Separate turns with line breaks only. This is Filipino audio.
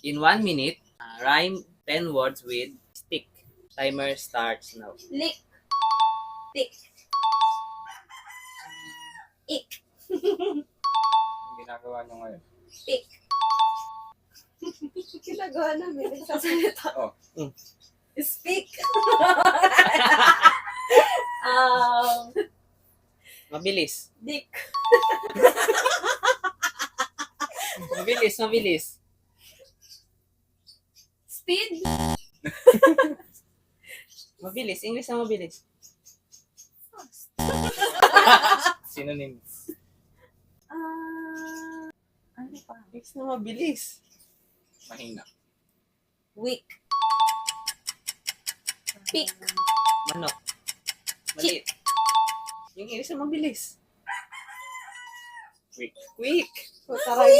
In 1 minute, rhyme 10 words with stick. Timer starts now.
Lick. Tick. Ik.
Ginagawa nyo ngayon.
Tick. Ginagawa namin. Nagsasalita.
Oh.
Speak.
Mabilis.
Dick.
Mabilis, mabilis.
Speed.
Mabilis. English na mabilis.
Synonym.
Ano pa?
English na mabilis.
Mahina.
Weak. Pick.
Manok. Maliit. Yung English na mabilis.
Quick.
Quick.
Taray.